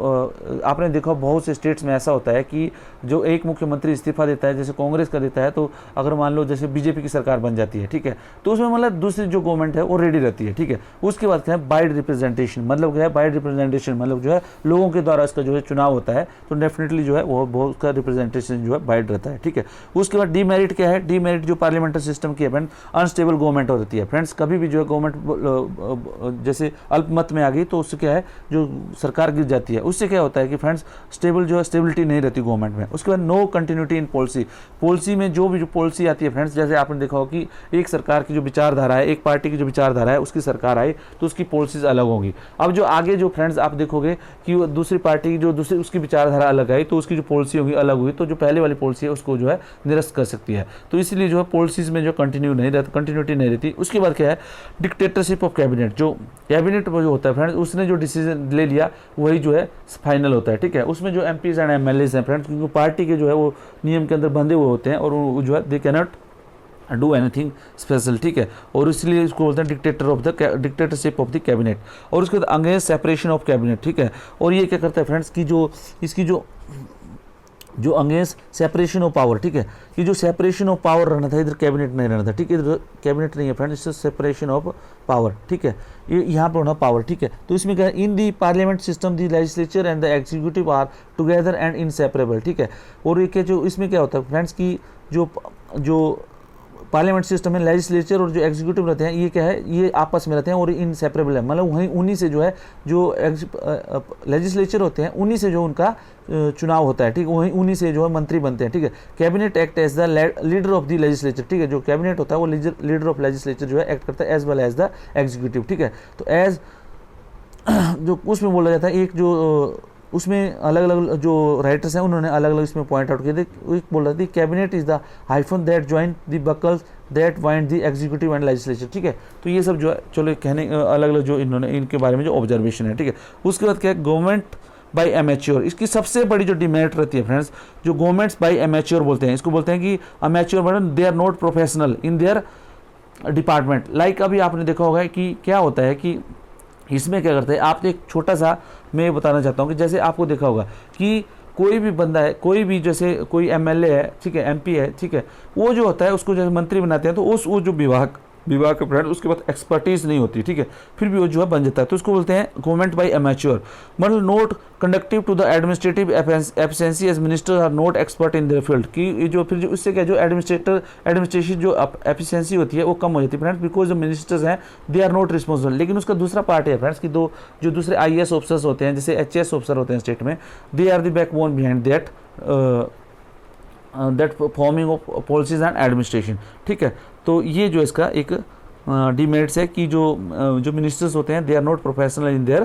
आपने देखा बहुत से स्टेट्स में ऐसा होता है कि जो एक मुख्यमंत्री इस्तीफा देता है, जैसे कांग्रेस का देता है, तो अगर मान लो जैसे बीजेपी की सरकार बन जाती है, ठीक है, तो उसमें मतलब दूसरी जो गवर्नमेंट है वो रेडी रहती है, ठीक है। उसके बाद क्या है बाइड रिप्रेजेंटेशन, मतलब क्या है बाइड रिप्रेजेंटेशन मतलब जो है लोगों के द्वारा इसका जो है चुनाव होता है, तो डेफिनेटली जो है वो बहुत का रिप्रेजेंटेशन जो है बाइड रहता है, ठीक है। उसके बाद डीमेरिट क्या है, डीमेरिट जो पार्लियामेंट्री सिस्टम की है फ्रेंड, अनस्टेबल गवर्नमेंट होती है फ्रेंड्स। कभी भी जो है गवर्नमेंट जैसे अल्पमत में आ गई तो उससे क्या है जो सरकार गिर जाती है, उससे क्या होता है कि फ्रेंड्स स्टेबल जो है स्टेबिलिटी नहीं रहती गवर्नमेंट में। उसके बाद no continuity in policy. Policy में जो भी जो पॉलिसी आती है फ्रेंड्स, जैसे आपने देखा हो कि एक सरकार की जो विचारधारा है, एक पार्टी की जो विचारधारा है, उसकी सरकार आई तो उसकी पॉलिसीज अलग होंगी। अब जो आगे जो फ्रेंड्स आप देखोगे कि दूसरी पार्टी की जो दूसरी उसकी विचारधारा अलग आई तो उसकी जो पॉलिसी होगी अलग हुई, तो जो पहले वाली पॉलिसी है उसको जो है निरस्त कर सकती है। तो इसलिए जो है पॉलिसीज में जो कंटिन्यूटी नहीं रहती। उसके बाद क्या है डिक्टेटरशिप ऑफ कैबिनेट। जो कैबिनेट जो होता है फ्रेंड्स उसने जो डिसीजन ले लिया वही जो है फाइनल होता है, ठीक है। उसमें जो एमपीज एंड एमएलएज हैं फ्रेंड्स, क्योंकि पार्टी के जो है वो नियम के अंदर बंधे हुए होते हैं और वो जो है they cannot do anything special, ठीक है। और इसलिए इसको बोलते हैं डिक्टेटरशिप ऑफ द कैबिनेट। और उसके बाद अगेंस्ट सेपरेशन ऑफ कैबिनेट, ठीक है। और ये क्या करता है फ्रेंड्स की जो इसकी जो अगेंस्ट सेपरेशन ऑफ पावर, ठीक है। ये जो सेपरेशन ऑफ पावर रहना था, इधर कैबिनेट नहीं रहना था, ठीक है। इधर कैबिनेट नहीं है फ्रेंड्स, इससे सेपरेशन ऑफ पावर, ठीक है। ये यहाँ पर होना पावर, ठीक है। तो इसमें क्या है in the parliament system the legislature and the executive are together and inseparable, ठीक है। और ये क्या जो इसमें क्या होता है फ्रेंड्स की जो पार्लियामेंट सिस्टम में लेजिस्लेचर और जो एग्जीक्यूटिव रहते हैं ये क्या है ये आपस में रहते हैं और इनसेपरेबल है, मतलब वहीं उन्हीं से जो है जो लेजिस्लेचर होते हैं उन्हीं से जो उनका चुनाव होता है, ठीक है। वहीं उन्हीं से जो है मंत्री बनते हैं, ठीक है। Cabinet act as the leader of the legislature, ठीक है। जो कैबिनेट होता है वो लीडर ऑफ लेजिस्लेचर जो है एक्ट करता है as well as the executive, ठीक है। तो एज जो उसमें बोला जाता है एक जो उसमें अलग अलग जो राइटर्स हैं उन्होंने अलग अलग इसमें पॉइंट आउट किए थे। एक बोल रहा था cabinet is the hyphen that join the buckles that wind the executive and legislature, ठीक है। तो ये सब जो है चलो कहने अलग अलग जो इन्होंने इनके बारे में जो ऑब्जर्वेशन है, ठीक है। उसके बाद क्या है गवर्नमेंट बाय एमेच्योर। इसकी सबसे बड़ी जो डिमेरिट रहती है फ्रेंड्स, जो गवर्नमेंट्स बाय एमेच्योर बोलते हैं, इसको बोलते हैं कि अमेच्योर मतलब they are not professional in their department. Like अभी आपने देखा होगा कि क्या होता है कि इसमें क्या करते हैं, आप एक छोटा सा मैं बताना चाहता हूँ कि जैसे आपको देखा होगा कि कोई भी बंदा है, कोई भी जैसे कोई एमएलए है, ठीक है, एमपी है, ठीक है, वो जो होता है उसको जैसे मंत्री बनाते हैं तो वो जो विभाग विभाग के फ्रेंड उसके बाद एक्सपर्टीज नहीं होती, ठीक है, फिर भी वो जो है बन जाता है, तो उसको बोलते हैं गवर्नमेंट बाय अमेच्योर। मतलब not conductive to the administrative efficiency as minister are not expert in their field, कि ये जो फिर जो उससे क्या जो एडमिनिस्ट्रेशन जो एफिशिएंसी होती है वो कम हो जाती है फ्रेंड्स, बिकॉज जो मिनिस्टर्स हैं दे आर नॉट रिस्पॉन्सिबल। लेकिन उसका दूसरा पार्ट है फ्रेंड्स कि जो दूसरे IAS ऑफिसर्स होते हैं, जैसे HAS ऑफिसर होते हैं स्टेट में, they are the backbone behind that forming of policies and administration, ठीक है। तो ये जो इसका एक डिमेरिट्स है कि जो मिनिस्टर्स होते हैं they are not professional in their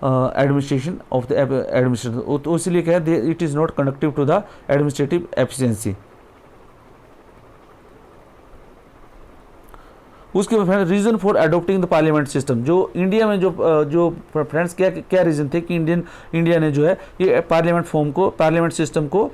administration of the administration, तो इसलिए क्या है it is not conductive to the administrative efficiency. उसके बाद reason for adopting the parliament system, जो इंडिया में जो फ्रेंड्स क्या रीजन थे कि इंडिया ने जो है ये पार्लियामेंट सिस्टम को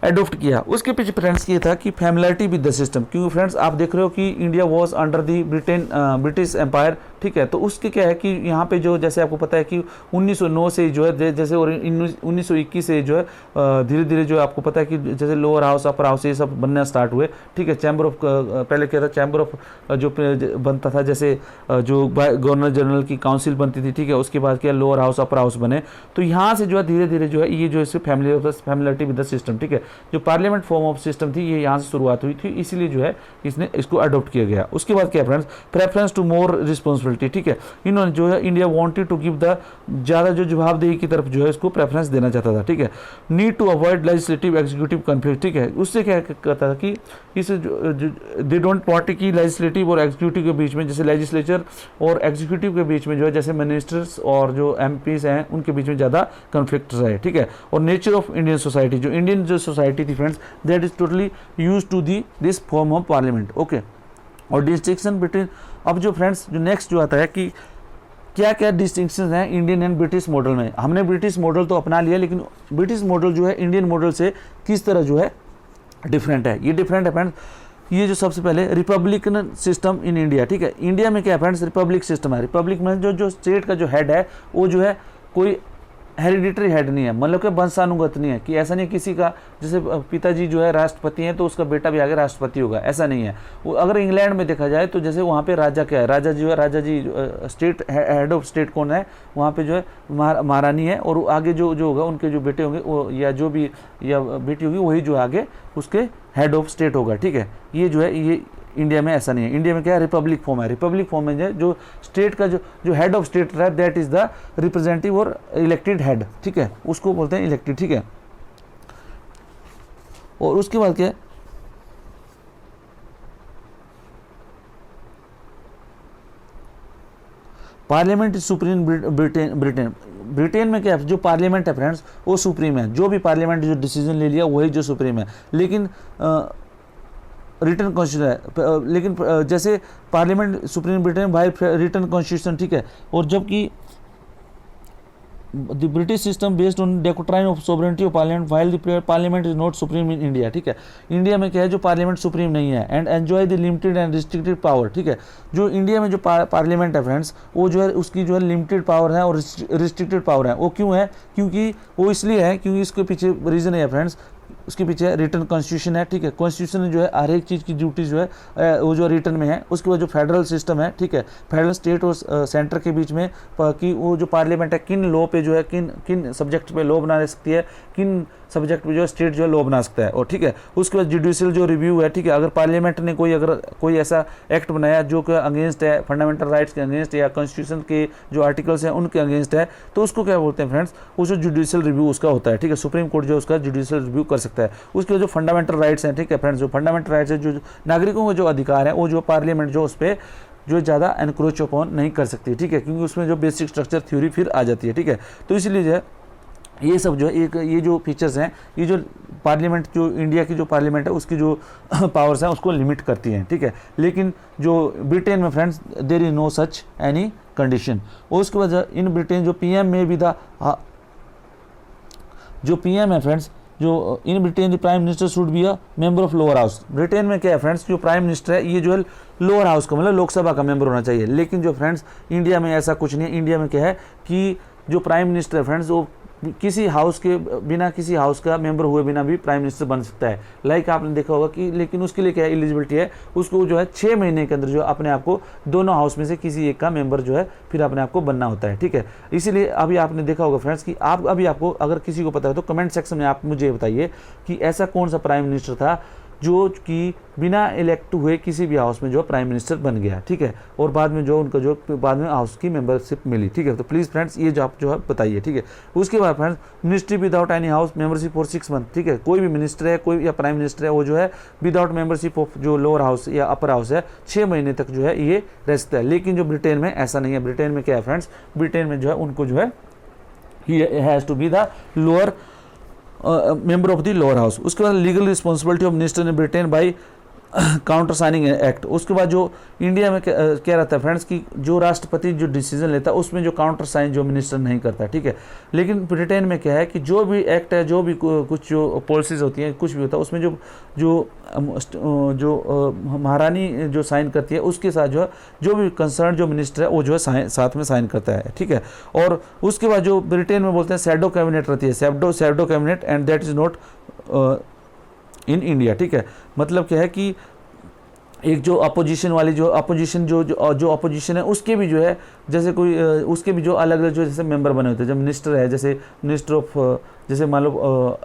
एडोप्ट किया। उसके पीछे फ्रेंड्स ये था कि फैमिलियरिटी विद द सिस्टम, क्योंकि फ्रेंड्स आप देख रहे हो कि India was under the British empire, ठीक है। तो उसके क्या है कि यहाँ पे जो जैसे आपको पता है कि 1909 से जो है जैसे और 1921 से जो है धीरे धीरे जो आपको पता है कि जैसे लोअर हाउस अपर हाउस ये सब बनना स्टार्ट हुए, ठीक है। चैम्बर ऑफ पहले क्या था, चैम्बर ऑफ जो बनता था, जैसे जो गवर्नर जनरल की काउंसिल बनती थी, ठीक है। उसके बाद क्या लोअर हाउस अपर हाउस बने, तो यहाँ से जो है धीरे धीरे जो है ये जो इससे फैमिलियरिटी विद द सिस्टम, ठीक है, जो पार्लियामेंट फॉर्म ऑफ सिस्टम थी ये यहाँ से शुरुआत हुई थी, इसीलिए जो है इसने इसको अडॉप्ट किया गया। उसके बाद क्या friends, preference to more responsibility, ठीक है। इन्होंने जो है India wanted to give the ज़्यादा जो जवाबदेही की तरफ जो है इसको प्रेफरेंस देना चाहता था, ठीक है। Need to avoid legislative executive conflict, ठीक है। उससे क्या कहता था कि इस दे डोंट वांट कि लेजिस्लेटिव और एग्जीक्यूटिव के बीच में, जैसे लेजिस्लेचर और एग्जीक्यूटिव के बीच में जो है जैसे मिनिस्टर्स और जो MPs हैं उनके बीच में ज़्यादा कन्फ्लिक्ट रहे, ठीक है। और नेचर ऑफ इंडियन सोसाइटी, जो इंडियन जो सोसाइटी थी friends that is totally use to this form of parliament, okay. और डिस्टिंक्शन बिटवीन, अब जो फ्रेंड्स जो नेक्स्ट जो आता है कि क्या क्या डिस्टिंक्शन हैं इंडियन एंड ब्रिटिश मॉडल में। हमने ब्रिटिश मॉडल तो अपना लिया, लेकिन ब्रिटिश मॉडल जो है इंडियन मॉडल से किस तरह जो है डिफरेंट है, ये डिफरेंट है फ्रेंड्स। ये जो सबसे पहले रिपब्लिकन सिस्टम इन इंडिया, ठीक है। इंडिया में क्या है फ्रेंड्स, रिपब्लिक सिस्टम है। रिपब्लिक में जो स्टेट का जो हेड है वो जो है कोई हेरिडिटरी हेड नहीं है, मतलब कि वंशानुगत नहीं है, कि ऐसा नहीं किसी का जैसे पिताजी जो है राष्ट्रपति हैं तो उसका बेटा भी आगे राष्ट्रपति होगा, ऐसा नहीं है। अगर इंग्लैंड में देखा जाए तो जैसे वहाँ पे राजा क्या है, राजा जो है राजा जी स्टेट हेड ऑफ स्टेट कौन है, वहाँ पे जो है महारानी है, और आगे जो होगा उनके जो बेटे होंगे वो या जो भी या बेटी होगी वही जो आगे उसके हेड ऑफ स्टेट होगा, ठीक है। ये जो है ये इंडिया में ऐसा नहीं है। इंडिया में क्या है, रिपब्लिक फॉर्म है। रिपब्लिक फॉर्म में जो स्टेट का जो हेड ऑफ स्टेट रहा है दैट इज द रिप्रेजेंटेटिव और इलेक्टेड हेड, ठीक है, उसको बोलते हैं इलेक्टेड, ठीक है। और उसके बाद क्या है, पार्लियामेंट इज सुप्रीम ब्रिटेन में क्या है, जो पार्लियामेंट है फ्रेंड्स वो सुप्रीम है, जो भी पार्लियामेंट जो डिसीजन ले लिया वही जो सुप्रीम है। लेकिन रिटर्न कॉन्स्टिट्यूशन है, लेकिन जैसे parliament supreme Britain by written constitution, ठीक है। और जबकि the British system based on doctrine of sovereignty of parliament while the parliament is not supreme in India, ठीक है। इंडिया में क्या है, जो पार्लियामेंट सुप्रीम नहीं है and enjoy the limited and restricted power, ठीक है। जो इंडिया में जो पार्लियामेंट है फ्रेंड्स वो जो है उसकी जो है लिमिटेड पावर है और रिस्ट्रिक्टेड पावर है। वो क्यों है, क्योंकि वो इसलिए है क्योंकि इसके पीछे रीज़न है फ्रेंड्स, उसके पीछे रिटर्न कॉन्स्टिट्यूशन है, ठीक है। कॉन्स्टिट्यूशन जो है हर एक चीज़ की ड्यूटी जो है वो जो रिटर्न में है। उसके बाद जो फेडरल सिस्टम है, ठीक है, फेडरल स्टेट और सेंटर के बीच में कि वो जो पार्लियामेंट है किन लॉ पे जो है किन सब्जेक्ट पे लॉ बना सकती है, किन सब्जेक्ट पे जो है स्टेट जो है लॉ बना सकता है, और ठीक है। उसके बाद जुडिशियल जो रिव्यू है, ठीक है, अगर पार्लियामेंट ने कोई ऐसा एक्ट बनाया जो कि अगेंस्ट है फंडामेंटल राइट्स के अगेंस्ट या कॉन्स्टिट्यूशन के जो आर्टिकल्स हैं उनके अगेंस्ट है, तो उसको क्या बोलते हैं फ्रेंड्स, वो जो जुडिशियल रिव्यू उसका होता है, ठीक है। सुप्रीम कोर्ट जो उसका जुडिशियल रिव्यू कर सकता है। उसके बाद जो फंडामेंटल राइट्स हैं, ठीक है फ्रेंड्स, जो फंडामेंटल राइट्स है, जो नागरिकों के जो अधिकार है वो जो पार्लियामेंट जो उस पर जो ज़्यादा एनक्रोच अपॉन नहीं कर सकती, ठीक है, क्योंकि उसमें जो बेसिक स्ट्रक्चर थ्योरी फिर आ जाती है, ठीक है। तो इसलिए जो है ये सब जो है ये जो फीचर्स हैं, ये जो पार्लियामेंट जो इंडिया की जो पार्लियामेंट है उसकी जो पावर्स हैं उसको लिमिट करती हैं, ठीक है। लेकिन जो ब्रिटेन में friends there is no such any condition. और उसके बाद इन ब्रिटेन जो PM में भी था, जो PM है फ्रेंड्स, जो in Britain the prime minister should be a member of lower house. Britain में क्या है फ्रेंड्स, जो प्राइम मिनिस्टर है ये जो है लोअर हाउस का मतलब लोकसभा का मेंबर होना चाहिए। लेकिन जो फ्रेंड्स इंडिया में ऐसा कुछ नहीं है। इंडिया में क्या है कि जो प्राइम मिनिस्टर है फ्रेंड्स वो किसी हाउस के बिना, किसी हाउस का मेंबर हुए बिना भी प्राइम मिनिस्टर बन सकता है। लाइक आपने देखा होगा कि, लेकिन उसके लिए क्या एलिजिबिलिटी है, उसको जो है 6 महीने के अंदर जो अपने आप को दोनों हाउस में से किसी एक का मेंबर जो है फिर अपने आप को बनना होता है, ठीक है। इसीलिए अभी आपने देखा होगा फ्रेंड्स कि आप अभी आपको अगर किसी को पता है तो कमेंट सेक्शन में आप मुझे बताइए कि ऐसा कौन सा प्राइम मिनिस्टर था जो कि बिना इलेक्ट हुए किसी भी हाउस में जो प्राइम मिनिस्टर बन गया, ठीक है, और बाद में जो उनका जो बाद में हाउस की मेंबरशिप मिली, ठीक है। तो प्लीज़ फ्रेंड्स ये जो आप जो है बताइए, ठीक है। उसके बाद friends ministry without any house membership for 6 month, ठीक है। कोई भी मिनिस्टर है, कोई या प्राइम मिनिस्टर है, वो जो है विदाउट मेंबरशिप ऑफ जो लोअर हाउस या अपर हाउस है 6 महीने तक जो है ये रह सकता है। लेकिन जो ब्रिटेन में ऐसा नहीं है। ब्रिटेन में क्या है फ्रेंड्स, ब्रिटेन में जो है उनको जो है he has to be the lower member of the lower house. उसके बाद legal responsibility of minister in Britain by counter signing act. उसके बाद जो इंडिया में क्या रहता है फ्रेंड्स कि जो राष्ट्रपति जो डिसीजन लेता है उसमें जो काउंटर साइन जो मिनिस्टर नहीं करता, ठीक है। लेकिन ब्रिटेन में क्या है कि जो भी एक्ट है, जो भी कुछ जो पॉलिसीज होती हैं, कुछ भी होता है उसमें जो महारानी जो साइन करती है उसके साथ जो भी कंसर्न जो मिनिस्टर है वो जो है साथ में साइन करता है, ठीक है। और उसके बाद जो ब्रिटेन में बोलते हैं शैडो कैबिनेट रहती है, shadow cabinet, and that is not in India, ठीक है। मतलब क्या है कि एक जो अपोजिशन वाली जो अपोजिशन है उसके भी जो है जैसे कोई उसके भी जो अलग अलग जो जैसे मेंबर बने होते हैं, जब मिनिस्टर है जैसे मिनिस्टर ऑफ जैसे मान लो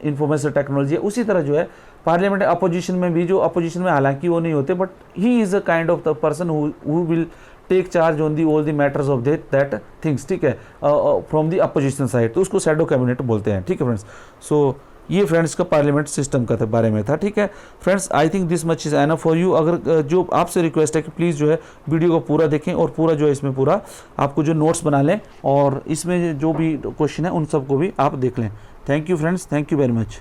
इंफॉर्मेशन टेक्नोलॉजी है, उसी तरह जो है पार्लियामेंट अपोजिशन में भी जो अपोजिशन में हालांकि वो नहीं होते, but he is a kind of the person who will take charge on the all the matters of that things, ठीक है, फ्रॉम दी अपोजिशन साइड, तो उसको शैडो कैबिनेट बोलते हैं, ठीक है फ्रेंड्स। सो ये फ्रेंड्स का पार्लियामेंट सिस्टम का बारे में था, ठीक है friends. I think this much is enough for you. अगर जो आपसे रिक्वेस्ट है कि प्लीज़ जो है वीडियो को पूरा देखें और पूरा जो है इसमें पूरा आपको जो नोट्स बना लें और इसमें जो भी क्वेश्चन है उन सबको भी आप देख लें। Thank you friends, thank you very much.